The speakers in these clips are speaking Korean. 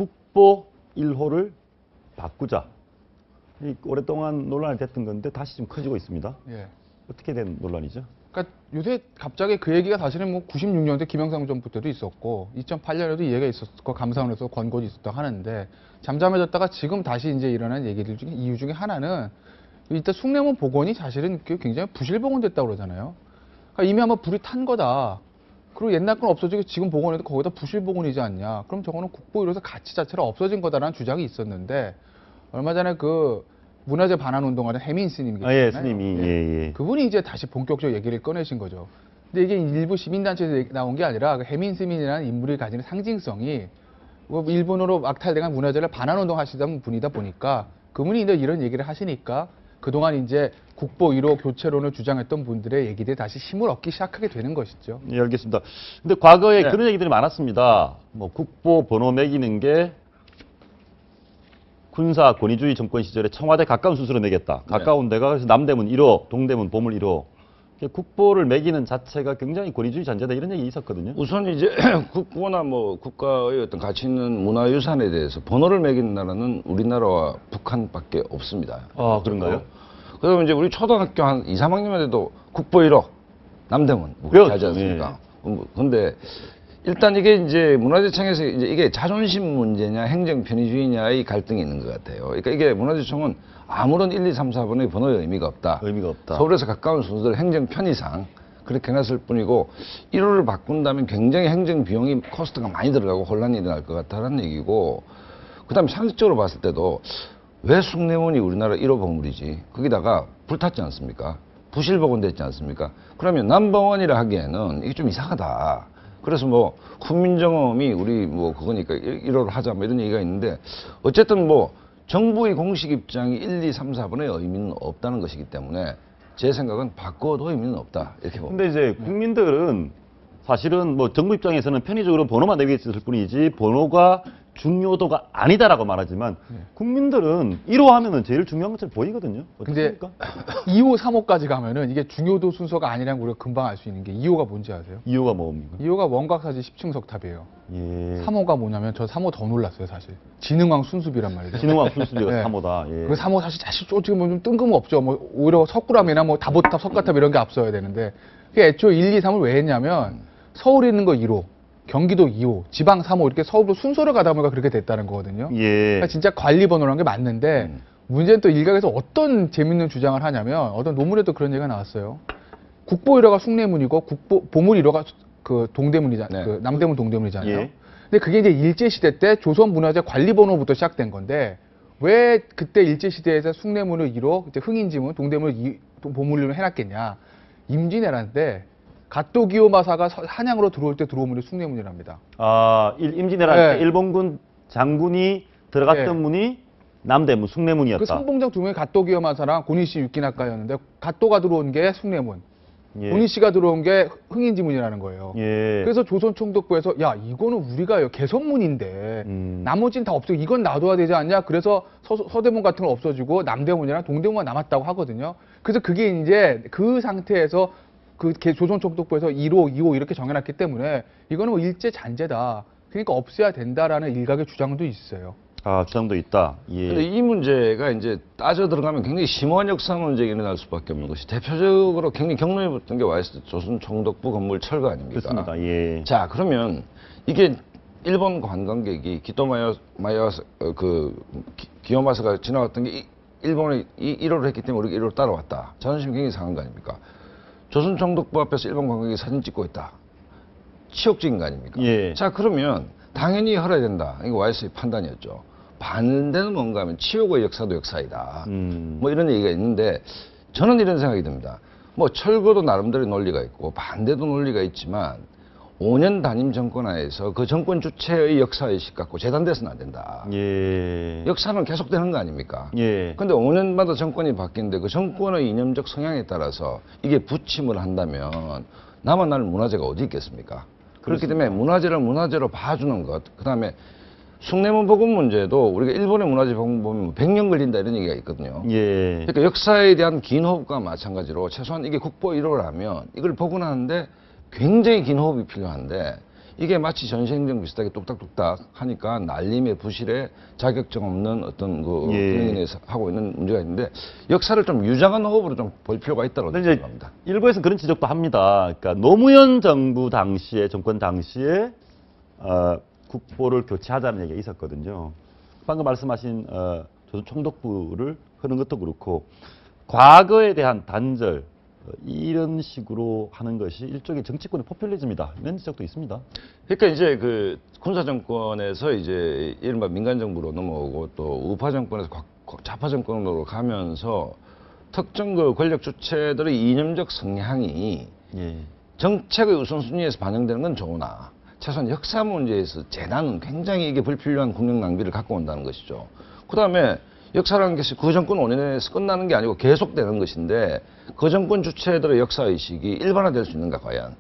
국보 1호를 바꾸자. 오랫동안 논란이 됐던 건데 다시 좀 커지고 있습니다. 예. 어떻게 된 논란이죠? 그러니까 요새 갑자기 그 얘기가 사실은 뭐 96년대 김영삼 정부 때도 있었고 2008년에도 이 얘기가 있었고 감사원에서 권고도 있었다고 하는데 잠잠해졌다가 지금 다시 이제 일어난 얘기들 중에 이유 중에 하나는 일단 숭례문 복원이 사실은 굉장히 부실복원됐다고 그러잖아요. 그러니까 이미 한번 불이 탄 거다. 그리고 옛날 건 없어지고 지금 복원해도 거기다 부실복원이지 않냐. 그럼 저거는 국보 1호에서 가치 자체가 없어진 거다라는 주장이 있었는데 얼마 전에 그 문화재 반환 운동하는 해민 스님 계시잖아요. 예, 스님이 예. 그분이 이제 다시 본격적으로 얘기를 꺼내신 거죠. 근데 이게 일부 시민단체에서 나온 게 아니라 그 해민 스님이라는 인물이 가지는 상징성이 일본으로 악탈당한 문화재를 반환 운동하시던 분이다 보니까 그분이 이제 이런 얘기를 하시니까 그동안 이제 국보 1호 교체론을 주장했던 분들의 얘기들이 다시 힘을 얻기 시작하게 되는 것이죠. 예, 알겠습니다. 근데 과거에 네. 그런 얘기들이 많았습니다. 뭐 국보 번호 매기는 게 군사 권위주의 정권 시절에 청와대 가까운 순서로 매겼다. 가까운 데가 그래서 남대문 1호, 동대문 보물 1호. 국보를 매기는 자체가 굉장히 권위주의 잔재다 이런 얘기 있었거든요. 우선 이제 국보나 뭐 국가의 어떤 가치 있는 문화유산에 대해서 번호를 매기는 나라는 우리나라와 북한밖에 없습니다. 아, 그런가요? 그래서 이제 우리 초등학교 한 2, 3학년만 돼도 국보 1호, 남대문 뭐 그렇죠. 하지 않습니까? 그런데 일단 이게 이제 문화재청에서 이제 이게 자존심 문제냐 행정 편의주의냐의 갈등이 있는 것 같아요. 그러니까 이게 문화재청은 아무런 1, 2, 3, 4번의 번호에 의미가 없다. 의미가 없다. 서울에서 가까운 순서들 행정 편의상 그렇게 해놨을 뿐이고 1호를 바꾼다면 굉장히 행정 비용이 코스트가 많이 들어가고 혼란이 일어날 것 같다는 얘기고 그다음에 상식적으로 봤을 때도 왜 숭례문이 우리나라 1호 보물이지? 거기다가 불탔지 않습니까? 부실복원됐지 않습니까? 그러면 넘버원이라 하기에는 이게 좀 이상하다. 그래서 뭐 훈민정음이 우리 뭐 그거니까 1호를 하자 뭐 이런 얘기가 있는데 어쨌든 뭐 정부의 공식 입장이 1, 2, 3, 4번의 의미는 없다는 것이기 때문에 제 생각은 바꿔도 의미는 없다 이렇게 봅니다. 근데 이제 국민들은 사실은 뭐 정부 입장에서는 편의적으로 번호만 내겠을 뿐이지 번호가 중요도가 아니다라고 말하지만 국민들은 1호 하면은 제일 중요한 것처럼 보이거든요. 근데 어떻습니까? 2호, 3호까지 가면은 이게 중요도 순서가 아니라는 걸 우리가 금방 알 수 있는 게 2호가 뭔지 아세요? 2호가 뭡니까? 2호가 원각사지 10층 석탑이에요. 예. 3호가 뭐냐면 저 3호 더 놀랐어요 사실. 진흥왕 순수비란 말이죠. 진흥왕 순수비가 네. 3호다. 예. 그 3호 사실 지금 좀 뜬금없죠. 뭐 오히려 석굴암이나 뭐 다보탑, 석가탑 이런 게 앞서야 되는데 그게 애초에 1, 2, 3을 왜 했냐면 서울에 있는 거 1호, 경기도 2호, 지방 3호 이렇게 서울로 순서를 가다 보니까 그렇게 됐다는 거거든요. 예. 그러니까 진짜 관리 번호라는 게 맞는데 문제는 또 일각에서 어떤 재밌는 주장을 하냐면 어떤 논문에도 그런 얘기가 나왔어요. 국보 1호가 숭례문이고 국보 보물 1호가 그 동대문이잖아요. 네. 그 남대문 동대문이잖아요. 예. 근데 그게 이제 일제시대 때 조선문화재 관리번호부터 시작된 건데 왜 그때 일제시대에서 숭례문을 1호, 그때 흥인지문, 동대문을 보물로 해놨겠냐. 임진왜란 때 갓도기요마사가 한양으로 들어올 때 들어온 문이 숭례문이랍니다. 아, 임진왜란 네. 때 일본군 장군이 들어갔던 네. 문이 남대문 숭례문이었다. 그 선봉장 두 명이 갓도기요마사랑 고니시 육기나카였는데 갓도가 들어온 게 숭례문, 예. 고니시가 들어온 게 흥인지문이라는 거예요. 예. 그래서 조선총독부에서 야 이거는 우리가 개선문인데 나머지는 다 없어 이건 놔둬야 되지 않냐. 그래서 서대문 같은 건 없어지고 남대문이랑 동대문만 남았다고 하거든요. 그래서 그게 이제 그 상태에서 그 조선총독부에서 1호, 2호 이렇게 정해놨기 때문에 이거는 뭐 일제 잔재다. 그러니까 없애야 된다라는 일각의 주장도 있어요. 아, 주장도 있다. 근데 예. 이 문제가 이제 따져 들어가면 굉장히 심오한 역사 문제가 일어날 수밖에 없는 것이 대표적으로 굉장히 경로해봤던 게 YS 조선총독부 건물 철거 아닙니까? 그렇습니다. 예. 자 그러면 이게 일본 관광객이 기요마사가 지나갔던 게 일본에 1호를 했기 때문에 우리가 1호를 따라왔다. 자존심이 굉장히 상한 거 아닙니까? 조선총독부 앞에서 일본 관광객이 사진 찍고 있다. 치욕적인 거 아닙니까? 예. 자 그러면 당연히 허락해야 된다. 이거 YS의 판단이었죠. 반대는 뭔가 하면 치욕의 역사도 역사이다. 뭐 이런 얘기가 있는데 저는 이런 생각이 듭니다. 뭐 철거도 나름대로 논리가 있고 반대도 논리가 있지만 5년 단임 정권 하에서 그 정권 주체의 역사의식 갖고 재단돼서는 안 된다. 예. 역사는 계속되는 거 아닙니까? 예. 근데 5년마다 정권이 바뀌는데 그 정권의 이념적 성향에 따라서 이게 부침을 한다면 남아 날 문화재가 어디 있겠습니까? 그렇기 때문에 문화재를 문화재로 봐주는 것, 그 다음에 숭례문 복원 문제도 우리가 일본의 문화재 복원 보면 100년 걸린다 이런 얘기가 있거든요. 예. 그러니까 역사에 대한 긴 호흡과 마찬가지로 최소한 이게 국보 1호라면 이걸 복원하는데 굉장히 긴 호흡이 필요한데 이게 마치 전시행정 비슷하게 뚝딱뚝딱 하니까 날림의 부실에 자격증 없는 어떤 그 예. 군인에서 하고 있는 문제가 있는데 역사를 좀 유장한 호흡으로 좀 볼 필요가 있다고 근데 이제 생각합니다. 일부에서는 그런 지적도 합니다. 그러니까 노무현 정부 당시에 정권 당시에 국보를 교체하자는 얘기가 있었거든요. 방금 말씀하신 조선 총독부를 하는 것도 그렇고 과거에 대한 단절 이런 식으로 하는 것이 일종의 정치권의 포퓰리즘이다 이런 지적도 있습니다. 그러니까 이제 그 군사 정권에서 이제 이른바 민간 정부로 넘어오고 또 우파 정권에서 좌파 정권으로 가면서 특정 그 권력 주체들의 이념적 성향이 예. 정책의 우선순위에서 반영되는 건 좋으나 최소한 역사 문제에서 재난은 굉장히 이게 불필요한 국력 낭비를 갖고 온다는 것이죠. 그다음에 역사라는 것이 그 정권 5년에서 끝나는 게 아니고 계속되는 것인데 그 정권 주체들의 역사의식이 일반화될 수 있는가 과연.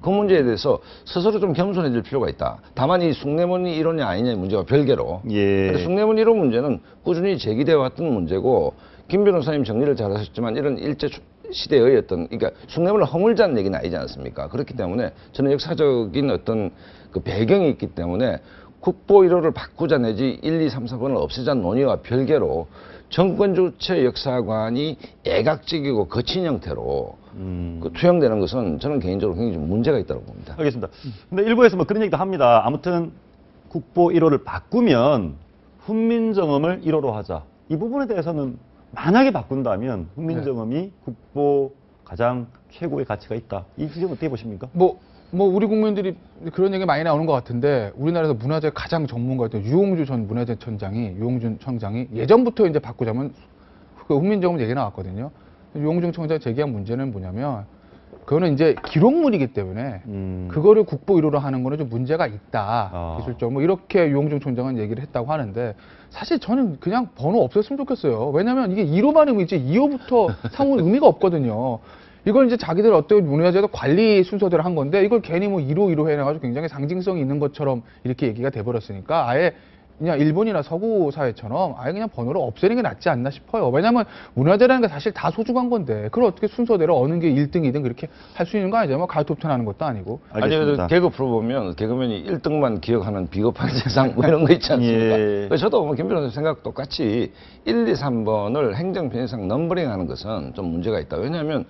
그 문제에 대해서 스스로 좀 겸손해질 필요가 있다. 다만 이 숭례문이 이론이 아니냐의 문제와 별개로. 예. 근데 숭례문 이론 문제는 꾸준히 제기되어 왔던 문제고 김 변호사님 정리를 잘하셨지만 이런 일제 시대의 어떤 그러니까 숭례문을 허물자는 얘기는 아니지 않습니까? 그렇기 때문에 저는 역사적인 어떤 그 배경이 있기 때문에 국보 1호를 바꾸자 내지 1, 2, 3, 4번을 없애자는 논의와 별개로 정권 주체 역사관이 애각적이고 거친 형태로 그 투영되는 것은 저는 개인적으로 굉장히 좀 문제가 있다고 봅니다. 알겠습니다. 근데 일부에서 뭐 그런 얘기도 합니다. 아무튼 국보 1호를 바꾸면 훈민정음을 1호로 하자. 이 부분에 대해서는 만약에 바꾼다면 훈민정음이 국보 가장 최고의 가치가 있다. 이 지점 어떻게 보십니까? 뭐 우리 국민들이 그런 얘기 많이 나오는 것 같은데 우리나라에서 문화재 가장 전문가였던 유홍주 전 유홍준 청장이 예전부터 이제 바꾸자면 그 훈민정음 얘기 나왔거든요. 유홍준 청장이 제기한 문제는 뭐냐면 그거는 이제 기록물이기 때문에 그거를 국보 1호로 하는 거는 좀 문제가 있다. 기술적으로 뭐 이렇게 유홍준 총장은 얘기를 했다고 하는데 사실 저는 그냥 번호 없었으면 좋겠어요. 왜냐하면 이게 1호만 의미지 2호부터 3호는 의미가 없거든요. 이걸 이제 자기들 어떤 문화재도 관리 순서대로 한 건데 이걸 괜히 뭐 1호 해놔가지고 굉장히 상징성이 있는 것처럼 이렇게 얘기가 돼버렸으니까 아예 그냥 일본이나 서구 사회처럼 아예 그냥 번호를 없애는 게 낫지 않나 싶어요. 왜냐하면 문화재라는 게 사실 다 소중한 건데 그걸 어떻게 순서대로 어느 게 1등, 2등 그렇게 할 수 있는 거 아니죠? 뭐 가요톱텐 하는 것도 아니고. 아니, 그래도 개그 프로 보면 개그맨이 1등만 기억하는 비겁한 세상 뭐 이런 거 있지 않습니까? 예. 그래서 저도 김 변호사 생각 똑같이 1, 2, 3번을 행정편의상 넘버링하는 것은 좀 문제가 있다. 왜냐하면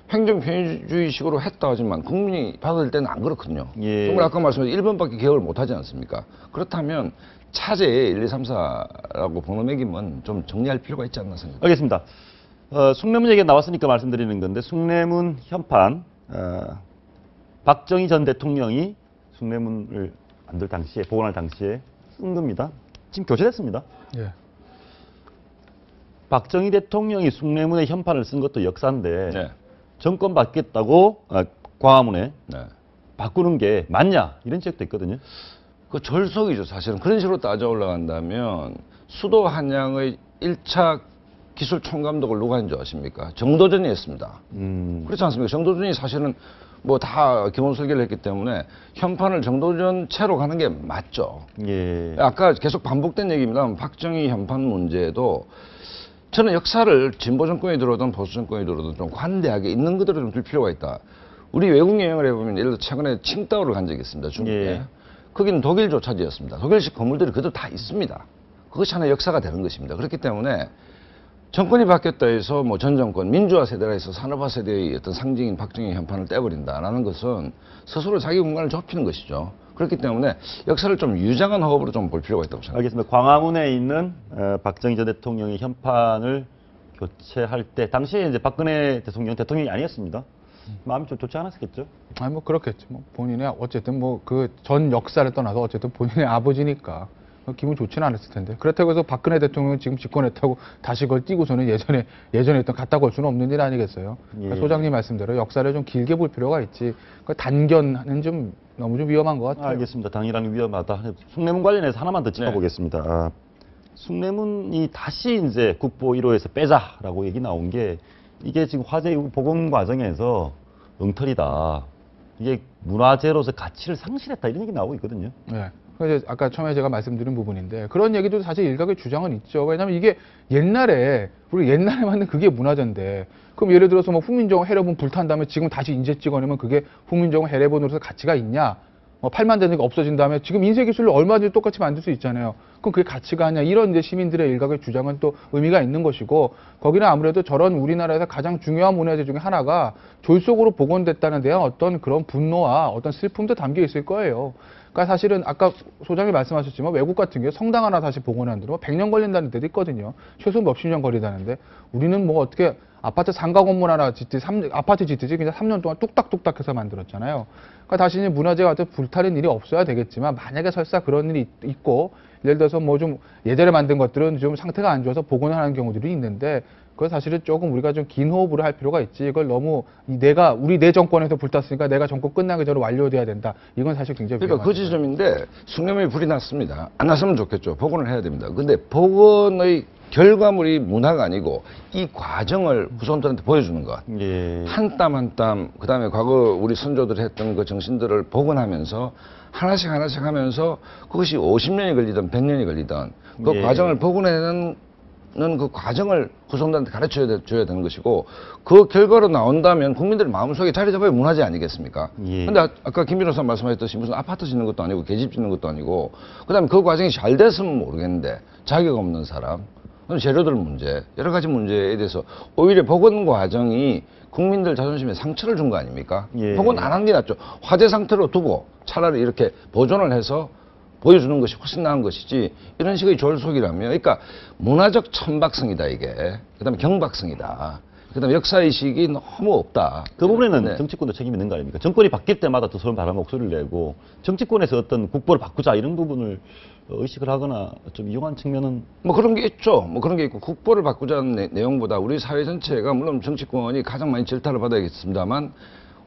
행정편의주의식으로 했다 하지만 국민이 받을 때는 안 그렇거든요. 예. 정말 아까 말씀하신 1번밖에 기억을 못 하지 않습니까? 그렇다면 차제에 1, 2, 3, 4라고 번호 매김은 좀 정리할 필요가 있지 않나 생각합니다. 알겠습니다. 숭례문 얘기가 나왔으니까 말씀드리는 건데 숭례문 현판 박정희 전 대통령이 숭례문을 만들 당시에 복원할 당시에 쓴 겁니다. 지금 교체됐습니다. 예. 박정희 대통령이 숭례문의 현판을 쓴 것도 역사인데 네. 정권 바뀌었다고 광화문에 네. 바꾸는 게 맞냐 이런 지적도 있거든요. 그 절석이죠, 사실은. 그런 식으로 따져 올라간다면 수도 한양의 1차 기술 총감독을 누가 했는지 아십니까? 정도전이 했습니다. 그렇지 않습니까? 정도전이 사실은 뭐 다 기본 설계를 했기 때문에 현판을 정도전 채로 가는 게 맞죠. 예. 아까 계속 반복된 얘기입니다만 박정희 현판 문제도 저는 역사를 진보 정권이 들어오든 보수 정권이 들어오든 좀 관대하게 있는 그대로 좀 둘 필요가 있다. 우리 외국 여행을 해보면 예를 들어 최근에 칭다오를 간 적이 있습니다. 중국에. 예. 거기는 독일 조차지였습니다. 독일식 건물들이 그대로 다 있습니다. 그것이 하나의 역사가 되는 것입니다. 그렇기 때문에 정권이 바뀌었다 해서 뭐 전 정권, 민주화 세대라 해서 산업화 세대의 어떤 상징인 박정희 현판을 떼버린다라는 것은 스스로 자기 공간을 좁히는 것이죠. 그렇기 때문에 역사를 좀 유장한 호흡으로 좀 볼 필요가 있다고 생각합니다. 알겠습니다. 광화문에 있는 박정희 전 대통령의 현판을 교체할 때 당시에 이제 박근혜 대통령이 아니었습니다. 마음이 좀 좋지 않았겠죠? 아니 뭐 그렇겠죠. 뭐 본인의 어쨌든 뭐 그 전 역사를 떠나서 어쨌든 본인의 아버지니까 기분 좋지는 않았을 텐데. 그렇다고 해서 박근혜 대통령이 지금 집권했다고 다시 그걸 띄고서는 예전에 했던 갔다 올 수는 없는 일 아니겠어요? 그러니까 예. 소장님 말씀대로 역사를 좀 길게 볼 필요가 있지. 그 단견은 좀 너무 좀 위험한 것 같아요. 알겠습니다. 당이랑 위험하다. 숭례문 관련해서 하나만 더 짚어보겠습니다. 숭례문이 다시 이제 국보 1호에서 빼자라고 얘기 나온 게 이게 지금 화재 복원 과정에서 엉터리다. 이게 문화재로서 가치를 상실했다 이런 얘기 나오고 있거든요. 네. 그래서 아까 처음에 제가 말씀드린 부분인데 그런 얘기도 사실 일각의 주장은 있죠. 왜냐하면 이게 우리 옛날에 만든 그게 문화재인데 그럼 예를 들어서 뭐 훈민정음 해례본 불탄 다음에 지금 다시 인재 찍어내면 그게 훈민정음 해례본으로서 가치가 있냐? 팔만 되는 게 없어진 다음에 지금 인쇄기술로 얼마든지 똑같이 만들 수 있잖아요. 그럼 그게 가치가 아니야. 이런 이제 시민들의 일각의 주장은 또 의미가 있는 것이고, 거기는 아무래도 저런 우리나라에서 가장 중요한 문화재 중에 하나가 졸속으로 복원됐다는 데한 어떤 그런 분노와 어떤 슬픔도 담겨 있을 거예요. 그러니까 사실은 아까 소장이 말씀하셨지만 외국 같은 경우에 성당 하나 다시 복원하는데 100년 걸린다는 데도 있거든요. 최소 몇십 년 걸리다는데 우리는 뭐 어떻게 아파트 상가 건물 하나 아파트 짓듯이 그냥 3년 동안 뚝딱뚝딱 해서 만들었잖아요. 그러니까 다시 이제 문화재가 어떤 불타는 일이 없어야 되겠지만 만약에 설사 그런 일이 있고 예를 들어서 뭐 좀 예전에 만든 것들은 좀 상태가 안 좋아서 복원을 하는 경우들이 있는데 그건 사실은 조금 우리가 좀 긴 호흡으로 할 필요가 있지. 이걸 너무 우리 내 정권에서 불탔으니까 내가 정권 끝나기 전에 완료돼야 된다. 이건 사실 굉장히 그러니까 그 위험하죠. 지점인데 숭례문이 불이 났습니다. 안 났으면 좋겠죠. 복원을 해야 됩니다. 근데 복원의 결과물이 문화가 아니고 이 과정을 후손들한테 보여주는 것. 예. 한 땀 한 땀, 그 다음에 과거 우리 선조들이 했던 그 정신들을 복원하면서 하나씩 하나씩 하면서 그것이 50년이 걸리든 100년이 걸리든 그 예. 과정을 복원해내는 그 과정을 후손들한테 가르쳐줘야 되는 것이고 그 결과로 나온다면 국민들 마음속에 자리 잡아야 문화재 아니겠습니까? 예. 근데 아까 김 변호사 말씀하셨듯이 무슨 아파트 짓는 것도 아니고 계집 짓는 것도 아니고 그다음에 그 과정이 잘 됐으면 모르겠는데 자격 없는 사람 재료들 문제, 여러 가지 문제에 대해서 오히려 복원 과정이 국민들 자존심에 상처를 준 거 아닙니까? 예. 복원 안 한 게 낫죠. 화재 상태로 두고 차라리 이렇게 보존을 해서 보여주는 것이 훨씬 나은 것이지 이런 식의 졸속이라면 그러니까 문화적 천박성이다 이게. 그다음에 경박성이다. 그다음에 역사의식이 너무 없다. 그 부분에는 네. 정치권도 책임이 있는 거 아닙니까? 정권이 바뀔 때마다 또 서로 바람 목소리를 내고 정치권에서 어떤 국보를 바꾸자 이런 부분을 의식을 하거나 좀 이용한 측면은 뭐 그런 게 있죠. 뭐 그런 게 있고 국보를 바꾸자는 내용보다 우리 사회 전체가 물론 정치권이 가장 많이 질타를 받아야겠습니다만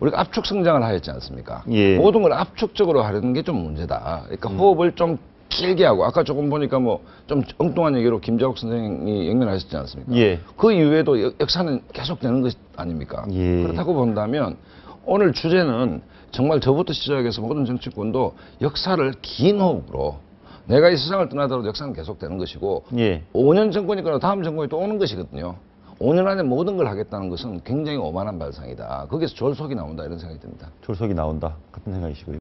우리가 압축 성장을 하였지 않습니까? 예. 모든 걸 압축적으로 하려는 게 좀 문제다. 그러니까 호흡을 좀 길게 하고 아까 조금 보니까 뭐 좀 엉뚱한 얘기로 김자옥 선생님이 역면하셨지 않습니까? 예. 그 이후에도 역사는 계속되는 것 아닙니까? 예. 그렇다고 본다면 오늘 주제는 정말 저부터 시작해서 모든 정치권도 역사를 긴 호흡으로 내가 이 세상을 떠나더라도 역사는 계속되는 것이고 예. 5년 정권이거나 다음 정권이 또 오는 것이거든요. 5년 안에 모든 걸 하겠다는 것은 굉장히 오만한 발상이다. 거기서 졸속이 나온다 이런 생각이 듭니다. 졸속이 나온다 같은 생각이시고요.